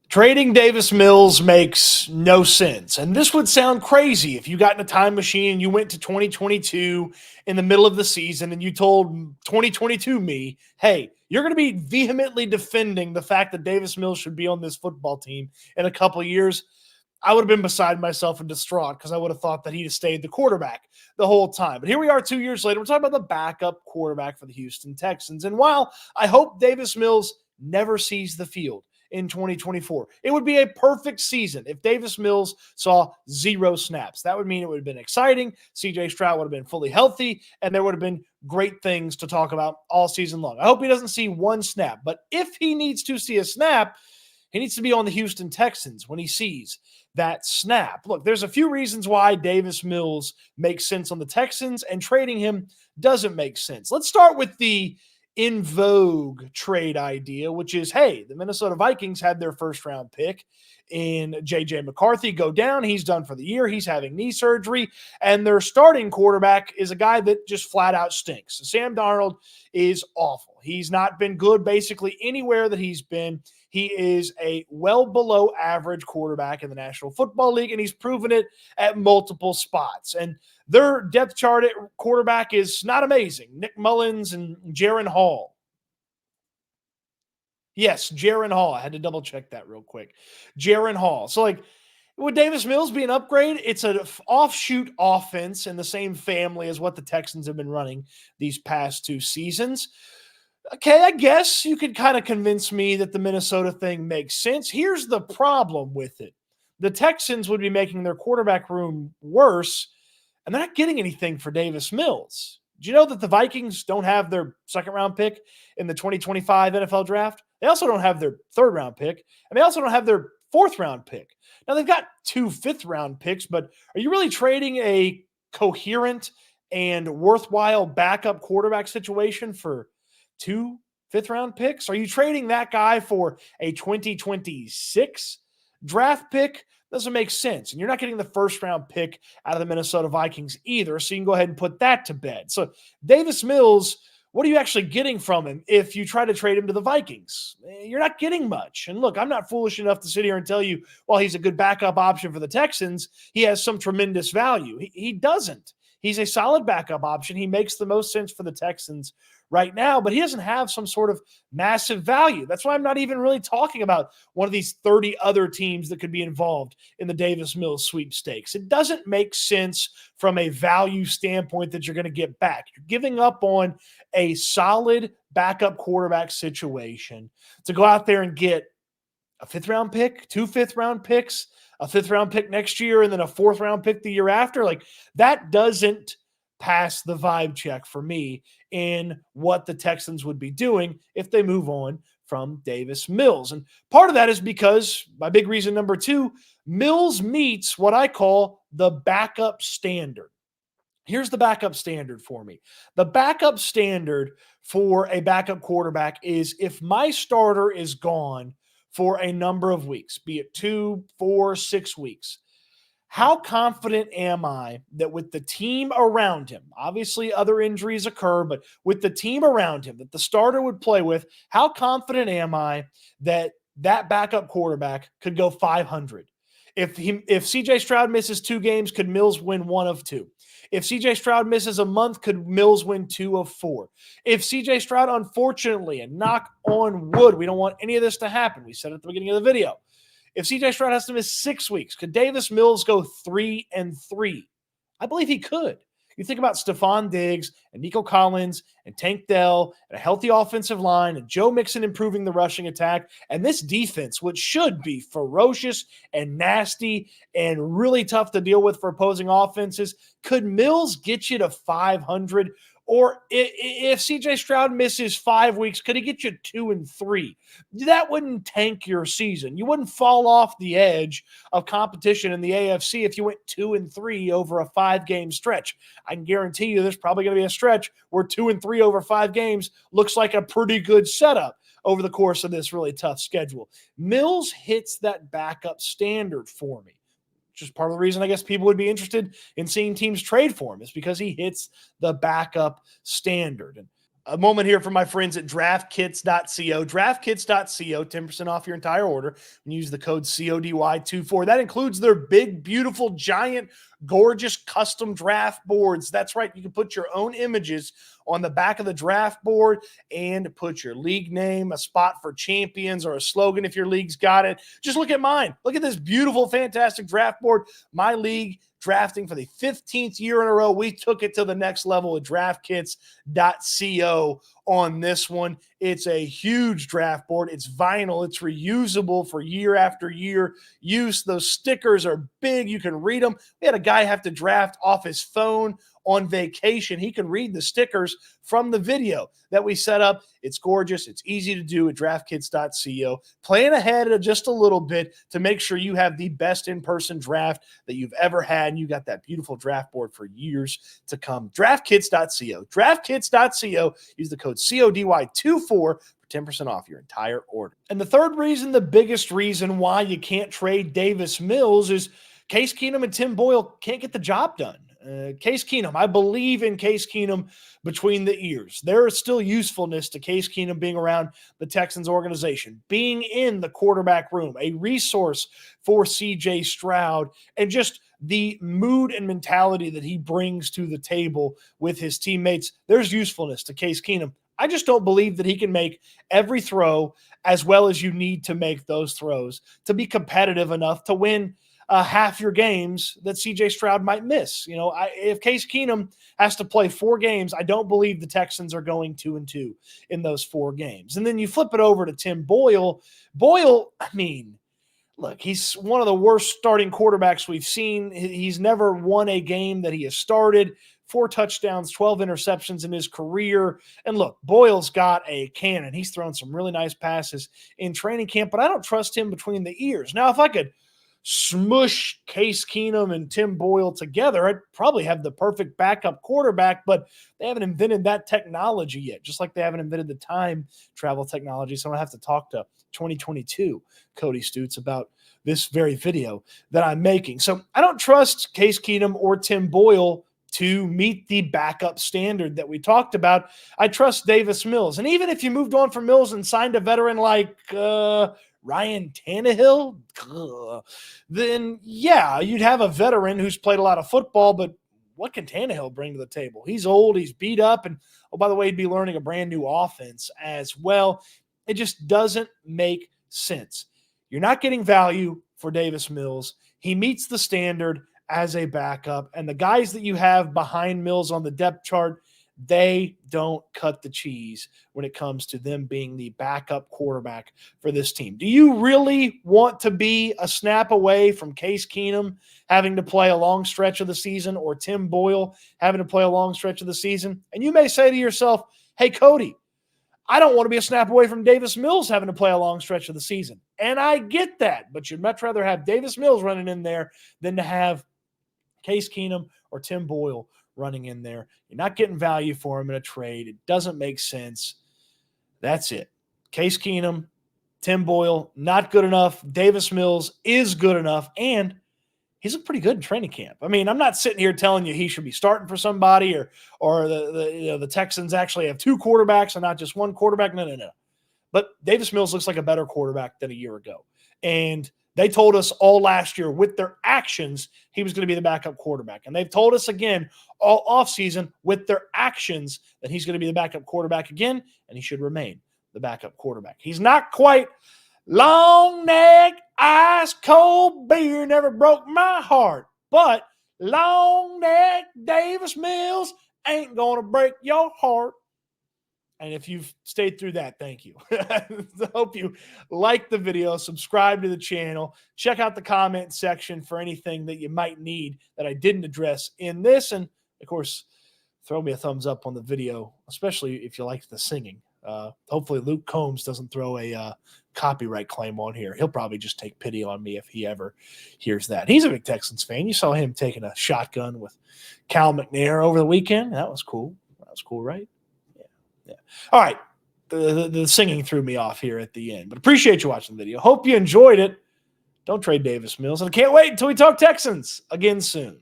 Trading Davis Mills makes no sense. And this would sound crazy if you got in a time machine and you went to 2022 in the middle of the season and you told 2022 me, hey, you're going to be vehemently defending the fact that Davis Mills should be on this football team in a couple of years. I would have been beside myself and distraught because I would have thought that he'd have stayed the quarterback the whole time. But here we are 2 years later. We're talking about the backup quarterback for the Houston Texans. And while I hope Davis Mills never sees the field in 2024, it would be a perfect season if Davis Mills saw 0 snaps. That would mean it would have been exciting. CJ Stroud would have been fully healthy, and there would have been great things to talk about all season long. I hope he doesn't see 1 snap, but if he needs to see a snap, he needs to be on the Houston Texans when he sees that snap. Look, there's a few reasons why Davis Mills makes sense on the Texans and trading him doesn't make sense. Let's start with the Invogue trade idea, which is, hey, the Minnesota Vikings had their first round pick in J.J. McCarthy go down. He's done for the year. He's having knee surgery. And their starting quarterback is a guy that just flat out stinks. Sam Darnold is awful. He's not been good basically anywhere that he's been. He is a well below average quarterback in the National Football League, and he's proven it at multiple spots. And their depth chart at quarterback is not amazing. Nick Mullins and Jaron Hall. Yes, Jaron Hall. I had to double check that real quick. Jaron Hall. So, would Davis Mills be an upgrade? It's an offshoot offense in the same family as what the Texans have been running these past 2 seasons. Okay, I guess you could kind of convince me that the Minnesota thing makes sense. Here's the problem with it. The Texans would be making their quarterback room worse, and they're not getting anything for Davis Mills. Do you know that the Vikings don't have their second-round pick in the 2025 NFL draft? They also don't have their third-round pick, and they also don't have their fourth-round pick. Now, they've got 2 fifth-round picks, but are you really trading a coherent and worthwhile backup quarterback situation for 2 fifth-round picks? Are you trading that guy for a 2026 draft pick? Doesn't make sense. And you're not getting the first-round pick out of the Minnesota Vikings either, so you can go ahead and put that to bed. So Davis Mills, what are you actually getting from him if you try to trade him to the Vikings? You're not getting much. And look, I'm not foolish enough to sit here and tell you, well, he's a good backup option for the Texans. He has some tremendous value. He doesn't. He's a solid backup option. He makes the most sense for the Texans right now, but he doesn't have some sort of massive value. That's why I'm not even really talking about one of these 30 other teams that could be involved in the Davis Mills sweepstakes. It doesn't make sense from a value standpoint that you're going to get back. You're giving up on a solid backup quarterback situation to go out there and get a 5th-round pick, 2 5th-round picks, a 5th-round pick next year, and then a 4th-round pick the year after. That doesn't pass the vibe check for me in what the Texans would be doing if they move on from Davis Mills. And part of that is because, my big reason number 2, Mills meets what I call the backup standard. Here's the backup standard for me. The backup standard for a backup quarterback is if my starter is gone for a number of weeks, be it 2, 4, 6 weeks, how confident am I that with the team around him, obviously other injuries occur, but with the team around him that the starter would play with, how confident am I that that backup quarterback could go 500? If CJ Stroud misses 2 games, could Mills win 1 of 2? If CJ Stroud misses a month, could Mills win 2 of 4? If CJ Stroud, unfortunately, and knock on wood, we don't want any of this to happen. We said at the beginning of the video. If CJ Stroud has to miss 6 weeks, could Davis Mills go 3-3? I believe he could. You think about Stefon Diggs and Nico Collins and Tank Dell and a healthy offensive line and Joe Mixon improving the rushing attack and this defense, which should be ferocious and nasty and really tough to deal with for opposing offenses. Could Mills get you to 500? Or if CJ Stroud misses 5 weeks, could he get you 2-3? That wouldn't tank your season. You wouldn't fall off the edge of competition in the AFC if you went 2-3 over a 5-game stretch. I can guarantee you there's probably going to be a stretch where 2-3 over 5 games looks like a pretty good setup over the course of this really tough schedule. Mills hits that backup standard for me. Just part of the reason I guess people would be interested in seeing teams trade for him is because he hits the backup standard. And A moment here from my friends at draftkits.co. Draftkits.co, 10% off your entire order. And use the code CODY24. That includes their big, beautiful, giant, gorgeous custom draft boards. That's right. You can put your own images on the back of the draft board and put your league name, a spot for champions, or a slogan if your league's got it. Just look at mine. Look at this beautiful, fantastic draft board. My league, drafting for the 15th year in a row. We took it to the next level with draftkits.co on this one. It's a huge draft board. It's vinyl. It's reusable for year after year use. Those stickers are big. You can read them. We had a guy have to draft off his phone on vacation. He can read the stickers from the video that we set up. It's gorgeous. It's easy to do at draftkits.co. Plan ahead just a little bit to make sure you have the best in-person draft that you've ever had. And you got that beautiful draft board for years to come. Draftkits.co. Draftkits.co. Use the code CODY24 for 10% off your entire order. And the third reason, the biggest reason why you can't trade Davis Mills is Case Keenum and Tim Boyle can't get the job done. Case Keenum, I believe in Case Keenum between the ears. There is still usefulness to Case Keenum being around the Texans organization, being in the quarterback room, a resource for CJ Stroud, and just the mood and mentality that he brings to the table with his teammates. There's usefulness to Case Keenum. I just don't believe that he can make every throw as well as you need to make those throws to be competitive enough to win half your games that CJ Stroud might miss. If Case Keenum has to play 4 games, I don't believe the Texans are going 2-2 in those 4 games. And then you flip it over to Tim Boyle. Boyle, look, he's one of the worst starting quarterbacks we've seen. He's never won a game that he has started. 4 touchdowns, 12 interceptions in his career. And look, Boyle's got a cannon. He's thrown some really nice passes in training camp, but I don't trust him between the ears. Now, if I could smush Case Keenum and Tim Boyle together, I'd probably have the perfect backup quarterback, but they haven't invented that technology yet, just like they haven't invented the time travel technology. So I'm going to have to talk to 2022 Cody Stoots about this very video that I'm making. So I don't trust Case Keenum or Tim Boyle to meet the backup standard that we talked about. I trust Davis Mills. And even if you moved on from Mills and signed a veteran like Ryan Tannehill, then yeah, you'd have a veteran who's played a lot of football, but what can Tannehill bring to the table? He's old, he's beat up, and oh, by the way, he'd be learning a brand new offense as well. It just doesn't make sense. You're not getting value for Davis Mills. He meets the standard as a backup, and the guys that you have behind Mills on the depth chart, they don't cut the cheese when it comes to them being the backup quarterback for this team. Do you really want to be a snap away from Case Keenum having to play a long stretch of the season, or Tim Boyle having to play a long stretch of the season? And you may say to yourself, hey, Cody, I don't want to be a snap away from Davis Mills having to play a long stretch of the season. And I get that, but you'd much rather have Davis Mills running in there than to have Case Keenum or Tim Boyle running in there. You're not getting value for him in a trade. It doesn't make sense. That's it. Case Keenum, Tim Boyle, not good enough. Davis Mills is good enough, and he's looked pretty good in training camp. I'm not sitting here telling you he should be starting for somebody or the Texans actually have 2 quarterbacks and not just one quarterback. No. But Davis Mills looks like a better quarterback than a year ago. And they told us all last year with their actions he was going to be the backup quarterback. And they've told us again all offseason with their actions that he's going to be the backup quarterback again, and he should remain the backup quarterback. He's not quite long neck, ice cold beer never broke my heart, but long neck Davis Mills ain't going to break your heart. And if you've stayed through that, thank you. I hope you like the video, subscribe to the channel, check out the comment section for anything that you might need that I didn't address in this. And, of course, throw me a thumbs up on the video, especially if you like the singing. Hopefully Luke Combs doesn't throw a copyright claim on here. He'll probably just take pity on me if he ever hears that. He's a big Texans fan. You saw him taking a shotgun with Cal McNair over the weekend. That was cool. That was cool, right? Yeah. All right. The singing threw me off here at the end, but appreciate you watching the video. Hope you enjoyed it. Don't trade Davis Mills, and I can't wait until we talk Texans again soon.